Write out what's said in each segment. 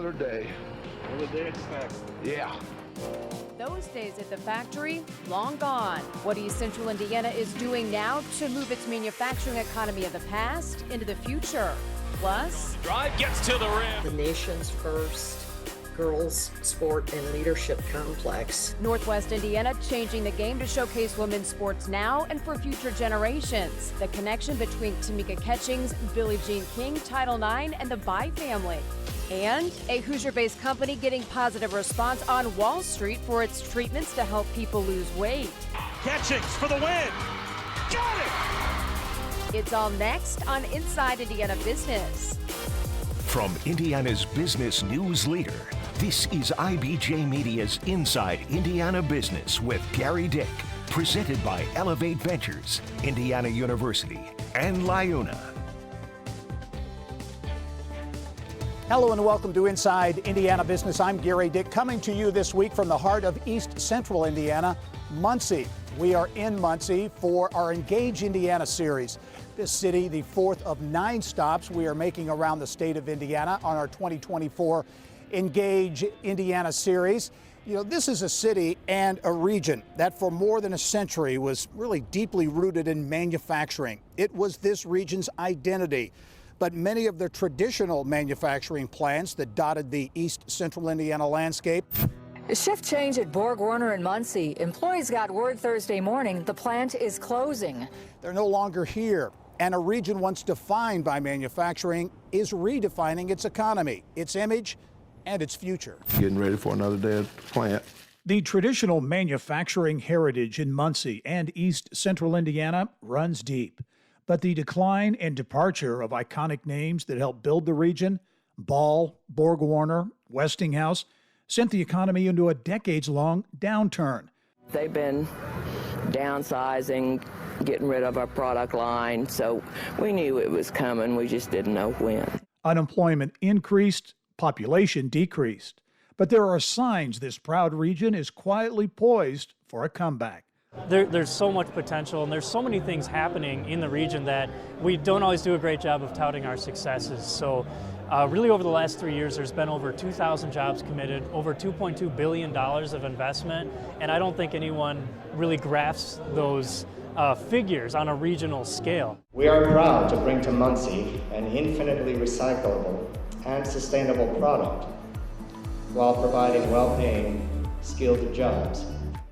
another day. Another day at the factory. Yeah. Those days at the factory, long gone. What East Central Indiana is doing now to move its manufacturing economy of the past into the future. Plus, drive gets to the rim. The nation's first girls sport and leadership complex. Northwest Indiana changing the game to showcase women's sports now and for future generations. The connection between Tamika Catchings, Billie Jean King, Title IX, and the Bai family. And a Hoosier-based company getting positive response on Wall Street for its treatments to help people lose weight. Catchings for the win. Got it! It's all next on Inside Indiana Business. From Indiana's business news leader, this is IBJ Media's Inside Indiana Business with Gary Dick, presented by Elevate Ventures, Indiana University, and Liuna. Hello and welcome to Inside Indiana Business. I'm Gary Dick, coming to you this week from the heart of East Central Indiana, Muncie. We are in Muncie for our Engage Indiana series. This city, the fourth of 9 stops we are making around the state of Indiana on our 2024 Engage Indiana series. You know, this is a city and a region that for more than a century was really deeply rooted in manufacturing. It was this region's identity. But many of the traditional manufacturing plants that dotted the East Central Indiana landscape. A shift change at Borg-Warner in Muncie. Employees got word Thursday morning the plant is closing. They're no longer here. And a region once defined by manufacturing is redefining its economy, its image, and its future. Getting ready for another day at the plant. The traditional manufacturing heritage in Muncie and East Central Indiana runs deep. But the decline and departure of iconic names that helped build the region, Ball, Borg-Warner, Westinghouse, sent the economy into a decades-long downturn. They've been downsizing, getting rid of our product line, so we knew it was coming, we just didn't know when. Unemployment increased, population decreased. But there are signs this proud region is quietly poised for a comeback. There's so much potential, and there's so many things happening in the region that we don't always do a great job of touting our successes. So really over the last 3 years, there's been over 2,000 jobs committed, over $2.2 billion of investment, and I don't think anyone really grasps those figures on a regional scale. We are proud to bring to Muncie an infinitely recyclable and sustainable product while providing well-paying, skilled jobs.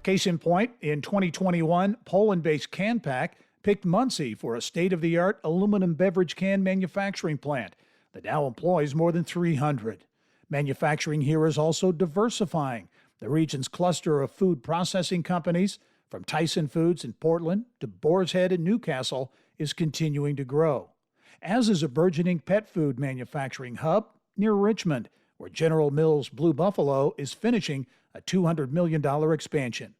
Case in point, in 2021, Poland-based CanPack picked Muncie for a state-of-the-art aluminum beverage can manufacturing plant that now employs more than 300. Manufacturing here is also diversifying. The region's cluster of food processing companies, from Tyson Foods in Portland to Boar's Head in Newcastle, is continuing to grow, as is a burgeoning pet food manufacturing hub near Richmond, where General Mills Blue Buffalo is finishing a $200 million expansion.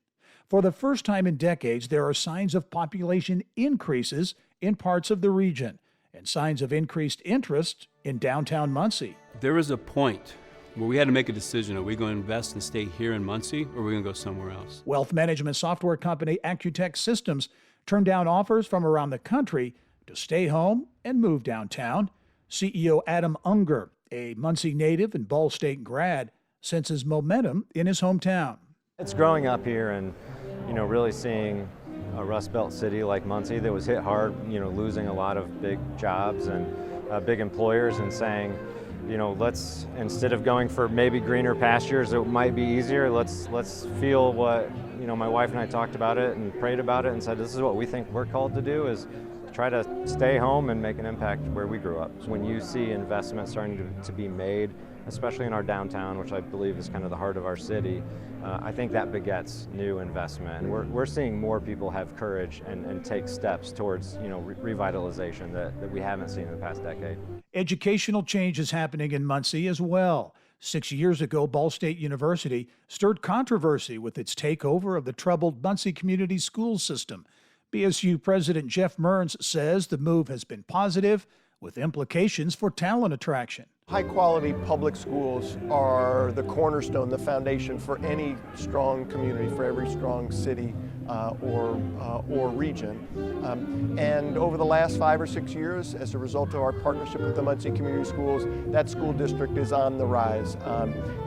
For the first time in decades, there are signs of population increases in parts of the region and signs of increased interest in downtown Muncie. There was a point where we had to make a decision. Are we going to invest and stay here in Muncie, or are we going to go somewhere else? Wealth management software company Accutech Systems turned down offers from around the country to stay home and move downtown. CEO Adam Unger, a Muncie native and Ball State grad, senses momentum in his hometown. It's growing up here and, really seeing a Rust Belt city like Muncie that was hit hard, losing a lot of big jobs and big employers, and saying, let's, instead of going for maybe greener pastures, it might be easier, let's feel what, my wife and I talked about it and prayed about it and said, this is what we think we're called to do, is try to stay home and make an impact where we grew up. When you see investment starting to be made, especially in our downtown, which I believe is kind of the heart of our city, I think that begets new investment. And we're seeing more people have courage and take steps towards revitalization that we haven't seen in the past decade. Educational change is happening in Muncie as well. 6 years ago, Ball State University stirred controversy with its takeover of the troubled Muncie Community School System. BSU President Jeff Mearns says the move has been positive, with implications for talent attraction. High-quality public schools are the cornerstone, the foundation for any strong community, for every strong city or region. And over the last 5 or 6 years, as a result of our partnership with the Muncie Community Schools, that school district is on the rise.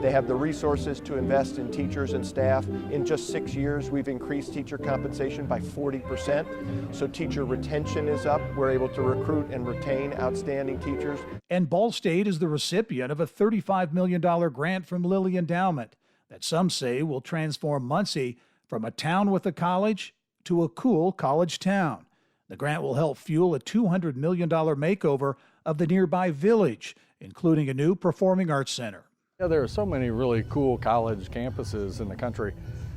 They have the resources to invest in teachers and staff. In just 6 years, we've increased teacher compensation by 40%. So teacher retention is up. We're able to recruit and retain outstanding teachers. And Ball State is the recipient of a $35 million grant from Lilly Endowment that some say will transform Muncie from a town with a college to a cool college town. The grant will help fuel a $200 million makeover of the nearby village, including a new performing arts center. Yeah, there are so many really cool college campuses in the country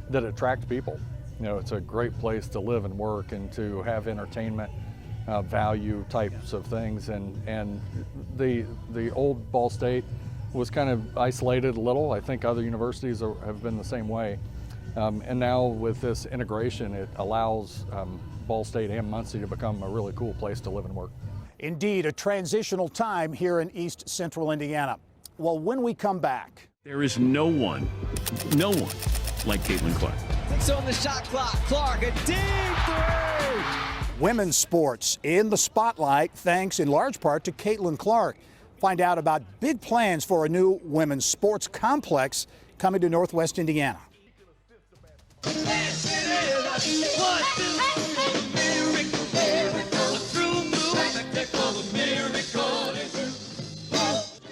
that attract people. You know, it's a great place to live and work and to have entertainment value types of things. And the old Ball State was kind of isolated a little. I think other universities have been the same way. And now with this integration, it allows Ball State and Muncie to become a really cool place to live and work. Indeed, a transitional time here in East Central Indiana. Well, when we come back, there is no one like Caitlin Clark. It's on the shot clock. Clark, a deep three. Women's sports in the spotlight, thanks in large part to Caitlin Clark. Find out about big plans for a new women's sports complex coming to Northwest Indiana.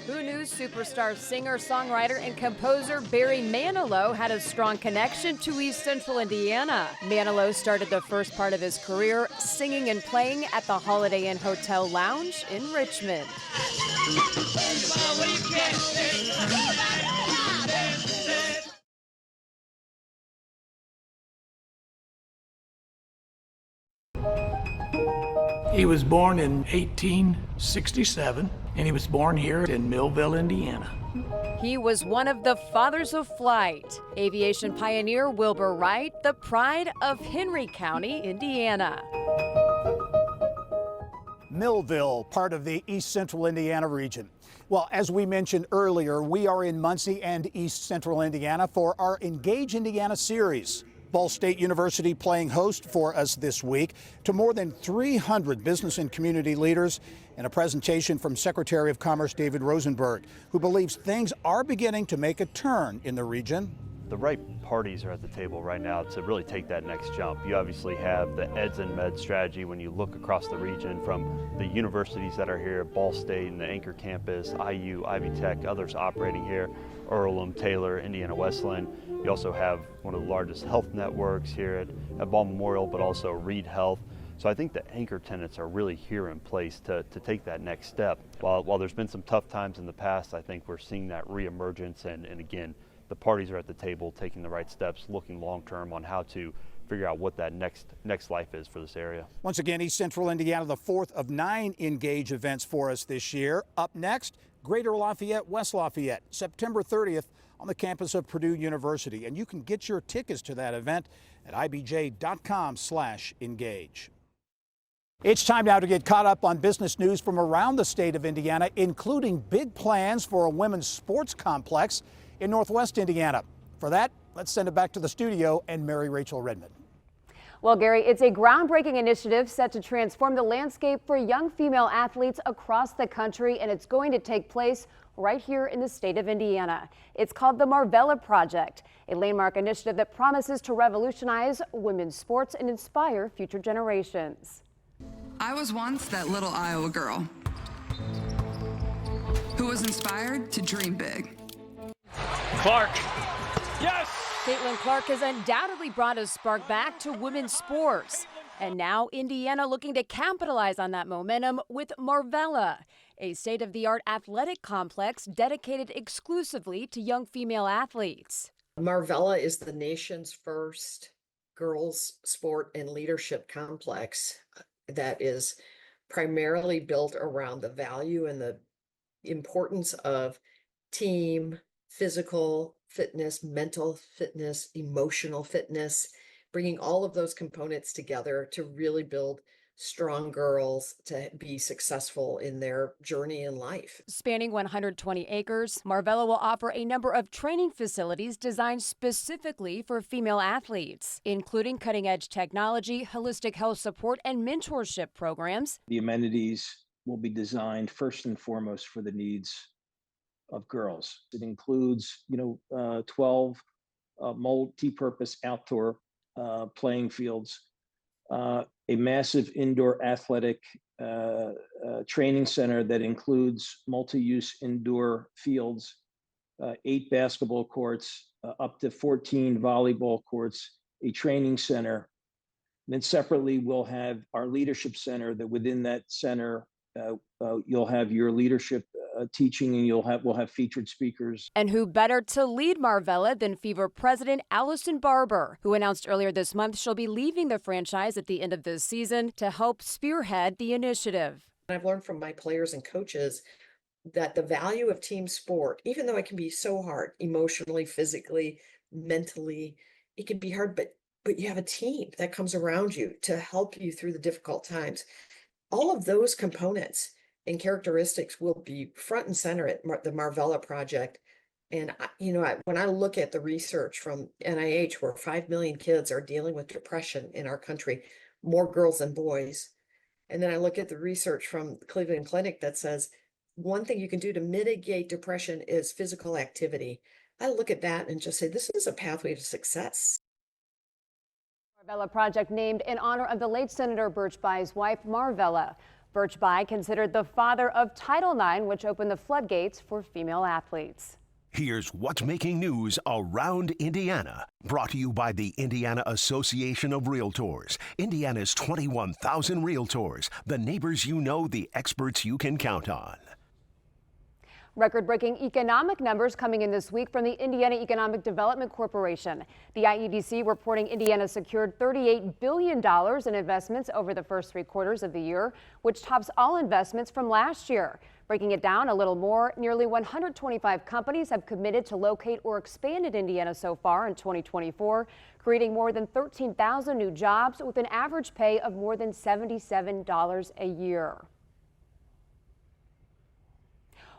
Who knew superstar singer, songwriter, and composer Barry Manilow had a strong connection to East Central Indiana? Manilow started the first part of his career singing and playing at the Holiday Inn Hotel Lounge in Richmond. He was born in 1867, and he was born here in Millville, Indiana. He was one of the fathers of flight. Aviation pioneer Wilbur Wright, the pride of Henry County, Indiana. Millville, part of the East Central Indiana region. Well, as we mentioned earlier, we are in Muncie and East Central Indiana for our Engage Indiana series. Ball State University playing host for us this week to more than 300 business and community leaders in a presentation from Secretary of Commerce David Rosenberg, who believes things are beginning to make a turn in the region. The right parties are at the table right now to really take that next jump. You obviously have the eds and meds strategy when you look across the region from the universities that are here, Ball State and the Anchor Campus, IU, Ivy Tech, others operating here, Earlham, Taylor, Indiana Wesleyan. You also have one of the largest health networks here at Ball Memorial, but also Reed Health. So I think the anchor tenants are really here in place to take that next step. While there's been some tough times in the past, I think we're seeing that reemergence, and again, the parties are at the table taking the right steps, looking long-term on how to figure out what that next life is for this area. Once again, East Central Indiana, the fourth of 9 Engage events for us this year. Up next, Greater Lafayette, West Lafayette, September 30th on the campus of Purdue University. And you can get your tickets to that event at ibj.com/engage. It's time now to get caught up on business news from around the state of Indiana, including big plans for a women's sports complex in Northwest Indiana. For that, let's send it back to the studio and Mary Rachel Redmond. Well, Gary, it's a groundbreaking initiative set to transform the landscape for young female athletes across the country, and it's going to take place right here in the state of Indiana. It's called the Marvella Project, a landmark initiative that promises to revolutionize women's sports and inspire future generations. I was once that little Iowa girl who was inspired to dream big. Clark, yes! Caitlin Clark has undoubtedly brought a spark back to women's sports. And now Indiana looking to capitalize on that momentum with Marvella, a state-of-the-art athletic complex dedicated exclusively to young female athletes. Marvella is the nation's first girls' sport and leadership complex that is primarily built around the value and the importance of team, physical fitness, mental fitness, emotional fitness, bringing all of those components together to really build strong girls to be successful in their journey in life. Spanning 120 acres, Marvella will offer a number of training facilities designed specifically for female athletes, including cutting-edge technology, holistic health support, and mentorship programs. The amenities will be designed first and foremost for the needs of girls. It includes, 12 multi-purpose outdoor playing fields, a massive indoor athletic training center that includes multi-use indoor fields, 8 basketball courts, up to 14 volleyball courts, a training center. And then separately, we'll have our leadership center that within that center, you'll have your leadership teaching, and we'll have featured speakers. And who better to lead Marvella than Fever president Allison Barber, who announced earlier this month she'll be leaving the franchise at the end of this season to help spearhead the initiative. I've learned from my players and coaches that the value of team sport, even though it can be so hard emotionally, physically, mentally, it can be hard, but you have a team that comes around you to help you through the difficult times. All of those components and characteristics will be front and center at the Marvella Project. And, when I look at the research from NIH, where 5 million kids are dealing with depression in our country, more girls than boys. And then I look at the research from the Cleveland Clinic that says one thing you can do to mitigate depression is physical activity. I look at that and just say, this is a pathway to success. Marvella Project named in honor of the late Senator Birch Bayy's wife, Marvella. Birch Bayh, considered the father of Title IX, which opened the floodgates for female athletes. Here's what's making news around Indiana. Brought to you by the Indiana Association of Realtors. Indiana's 21,000 realtors. The neighbors you know, the experts you can count on. Record-breaking economic numbers coming in this week from the Indiana Economic Development Corporation. The IEDC reporting Indiana secured $38 billion in investments over the first 3 quarters of the year, which tops all investments from last year. Breaking it down a little more, nearly 125 companies have committed to locate or expand in Indiana so far in 2024, creating more than 13,000 new jobs with an average pay of more than $77 a year.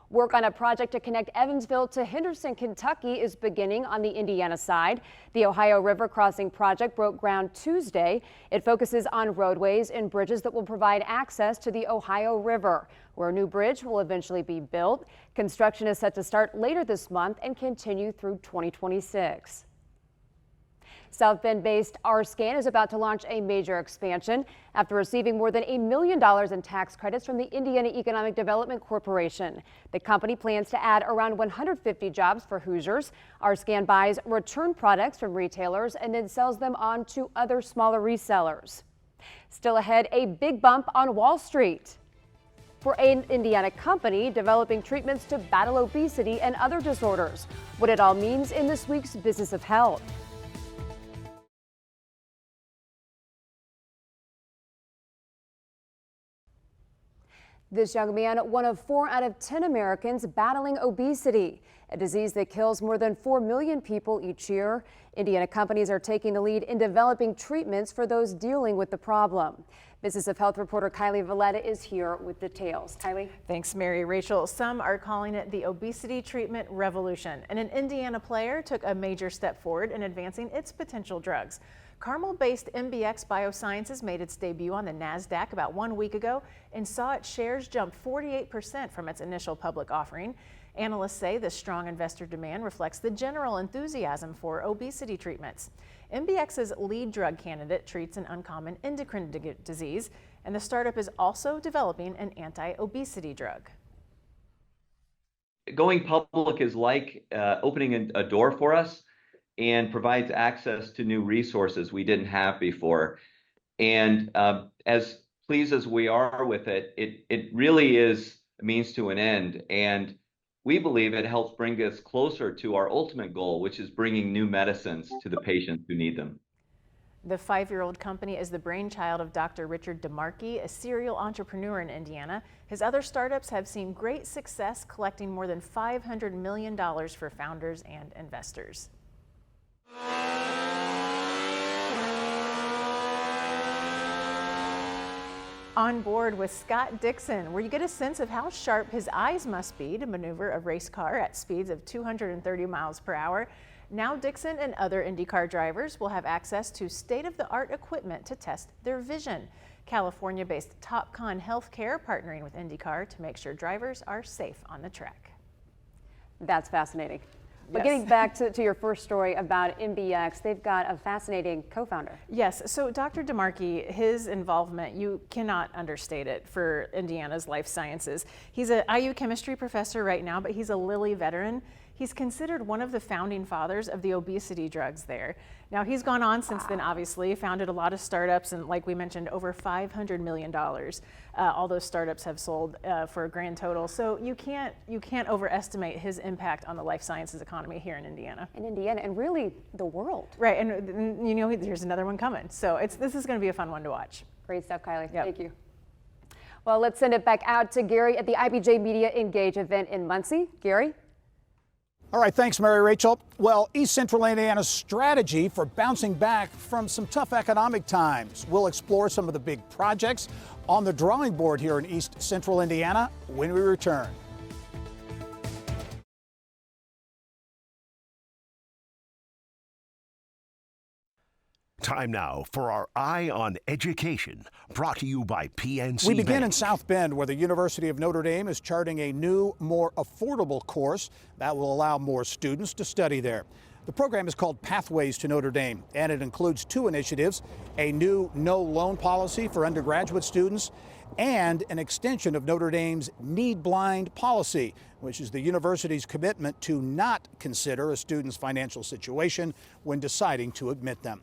Work on a project to connect Evansville to Henderson, Kentucky is beginning on the Indiana side. The Ohio River Crossing project broke ground Tuesday. It focuses on roadways and bridges that will provide access to the Ohio River, where a new bridge will eventually be built. Construction is set to start later this month and continue through 2026. South Bend-based RScan is about to launch a major expansion after receiving more than $1 million in tax credits from the Indiana Economic Development Corporation. The company plans to add around 150 jobs for Hoosiers. RScan buys return products from retailers and then sells them on to other smaller resellers. Still ahead, a big bump on Wall Street for an Indiana company developing treatments to battle obesity and other disorders. What it all means in this week's Business of Health. This young man, one of 4 out of 10 Americans battling obesity, a disease that kills more than 4 million people each year. Indiana companies are taking the lead in developing treatments for those dealing with the problem. Business of Health reporter Kylie Valletta is here with details. Kylie? Thanks, Mary. Rachel, some are calling it the obesity treatment revolution, and an Indiana player took a major step forward in advancing its potential drugs. Carmel-based MBX Biosciences made its debut on the NASDAQ about 1 week ago and saw its shares jump 48% from its initial public offering. Analysts say the strong investor demand reflects the general enthusiasm for obesity treatments. MBX's lead drug candidate treats an uncommon endocrine disease, and the startup is also developing an anti-obesity drug. Going public is like opening a door for us and provides access to new resources we didn't have before. And as pleased as we are with it, it really is a means to an end. And we believe it helps bring us closer to our ultimate goal, which is bringing new medicines to the patients who need them. The 5-year-old company is the brainchild of Dr. Richard DeMarchi, a serial entrepreneur in Indiana. His other startups have seen great success, collecting more than $500 million for founders and investors. On board with Scott Dixon, where you get a sense of how sharp his eyes must be to maneuver a race car at speeds of 230 miles per hour. Now Dixon and other IndyCar drivers will have access to state-of-the-art equipment to test their vision. California-based TopCon Healthcare partnering with IndyCar to make sure drivers are safe on the track. That's fascinating. But Yes. getting back to your first story about MBX, they've got a fascinating co-founder. Yes, so Dr. DeMarchi, his involvement, you cannot understate it for Indiana's life sciences. He's an IU chemistry professor right now, but he's a Lilly veteran. He's considered one of the founding fathers of the obesity drugs there. Now, he's gone on since then, obviously, founded a lot of startups, and like we mentioned, over $500 million. All those startups have sold for a grand total. So you can't overestimate his impact on the life sciences economy here in Indiana. In Indiana, and really the world. Right, and you know, there's another one coming. So this is going to be a fun one to watch. Great stuff, Kylie. Yep. Thank you. Well, let's send it back out to Gary at the IBJ Media Engage event in Muncie. Gary? All right, thanks, Mary Rachel. Well, East Central Indiana's strategy for bouncing back from some tough economic times. We'll explore some of the big projects on the drawing board here in East Central Indiana when we return. Time now for our Eye on Education, brought to you by PNC We begin Bank. in South Bend, where the University of Notre Dame is charting a new, more affordable course that will allow more students to study there. The program is called Pathways to Notre Dame, and it includes two initiatives: a new no-loan policy for undergraduate students and an extension of Notre Dame's need-blind policy, which is the university's commitment to not consider a student's financial situation when deciding to admit them.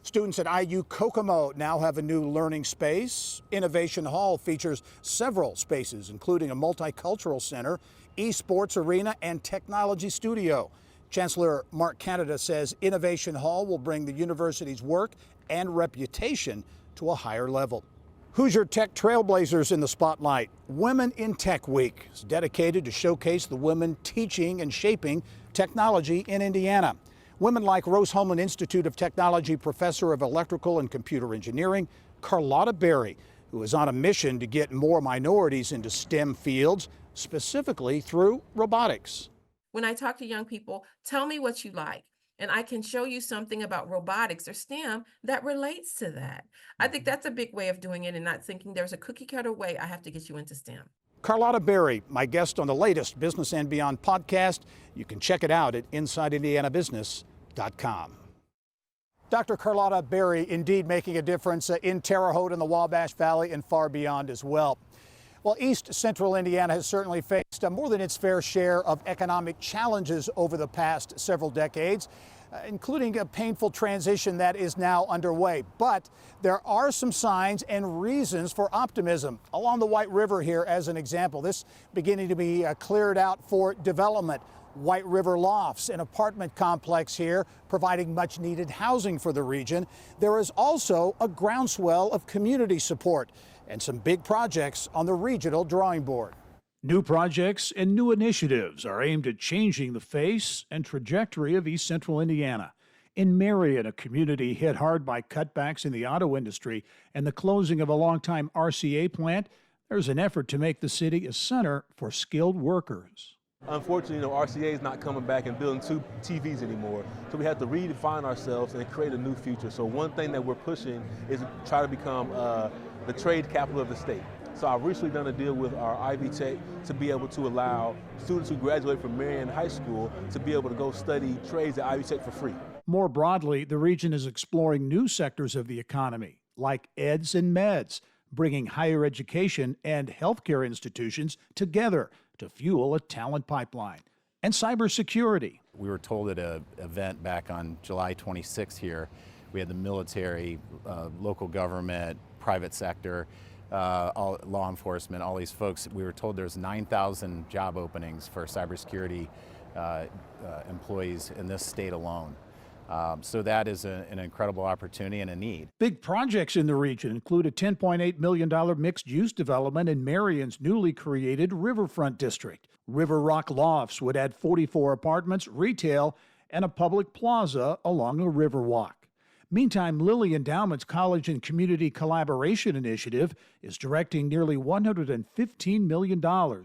Students at IU Kokomo now have a new learning space. Innovation Hall features several spaces, including a multicultural center, esports arena, and technology studio. Chancellor Mark Canada says Innovation Hall will bring the university's work and reputation to a higher level. Hoosier Tech Trailblazers in the spotlight. Women in Tech Week is dedicated to showcase the women teaching and shaping technology in Indiana. Women like Rose-Hulman Institute of Technology Professor of Electrical and Computer Engineering, Carlotta Berry, who is on a mission to get more minorities into STEM fields, specifically through robotics. When I talk to young people, tell me what you like, and I can show you something about robotics or STEM that relates to that. I think that's a big way of doing it, and not thinking there's a cookie cutter way I have to get you into STEM. Carlotta Berry, my guest on the latest Business and Beyond podcast. You can check it out at InsideIndianaBusiness.com. Dr. Carlotta Berry, indeed making a difference in Terre Haute and the Wabash Valley and far beyond as well. Well, East Central Indiana has certainly faced more than its fair share of economic challenges over the past several decades, including a painful transition that is now underway. But there are some signs and reasons for optimism. Along the White River here, as an example, this beginning to be cleared out for development. White River Lofts, an apartment complex here, providing much needed housing for the region. There is also a groundswell of community support and some big projects on the regional drawing board. New projects and new initiatives are aimed at changing the face and trajectory of East Central Indiana. In Marion, a community hit hard by cutbacks in the auto industry and the closing of a longtime RCA plant, there's an effort to make the city a center for skilled workers. Unfortunately, RCA is not coming back and building two TVs anymore. So we have to redefine ourselves and create a new future. So one thing that we're pushing is to try to become the trade capital of the state. So I've recently done a deal with our Ivy Tech to be able to allow students who graduate from Marion High School to be able to go study trades at Ivy Tech for free. More broadly, the region is exploring new sectors of the economy, like eds and meds, bringing higher education and healthcare institutions together to fuel a talent pipeline, and cybersecurity. We were told at an event back on July 26th here, we had the military, local government, private sector, all law enforcement, all these folks. We were told there's 9,000 job openings for cybersecurity employees in this state alone. So that is an incredible opportunity and a need. Big projects in the region include a $10.8 million mixed-use development in Marion's newly created Riverfront District. River Rock Lofts would add 44 apartments, retail, and a public plaza along a river walk. Meantime, Lilly Endowment's College and Community Collaboration Initiative is directing nearly $115 million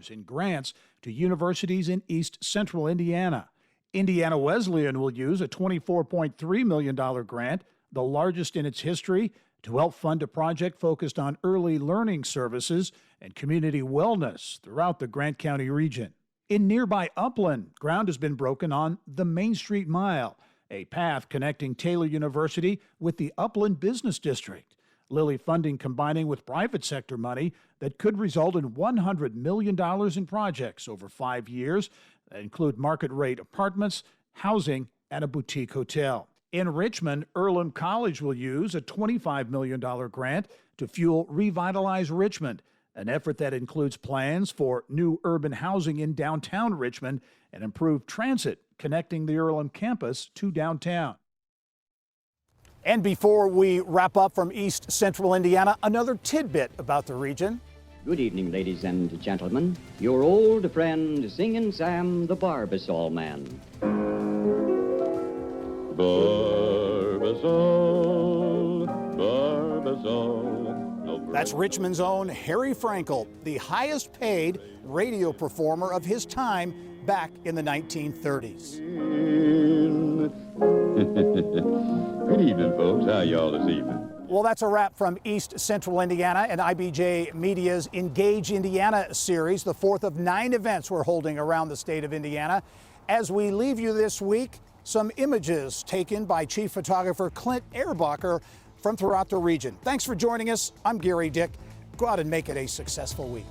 in grants to universities in East Central Indiana. Indiana Wesleyan will use a $24.3 million grant, the largest in its history, to help fund a project focused on early learning services and community wellness throughout the Grant County region. In nearby Upland, ground has been broken on the Main Street Mile, a path connecting Taylor University with the Upland Business District. Lilly funding combining with private sector money that could result in $100 million in projects over 5 years that include market-rate apartments, housing, and a boutique hotel. In Richmond, Earlham College will use a $25 million grant to fuel Revitalize Richmond, an effort that includes plans for new urban housing in downtown Richmond and improved transit connecting the Earlham campus to downtown. And before we wrap up from East Central Indiana, another tidbit about the region. Good evening, ladies and gentlemen. Your old friend, Singin' Sam the Barbasol Man. Barbasol, Barbasol. That's Richmond's own Harry Frankel, the highest paid radio performer of his time back in the 1930s. Good evening, folks. How y'all this evening? Well, that's a wrap from East Central Indiana and IBJ Media's Engage Indiana series, the fourth of 9 events we're holding around the state of Indiana. As we leave you this week, some images taken by Chief Photographer Clint Ehrbacher from throughout the region. Thanks for joining us. I'm Gary Dick. Go out and make it a successful week.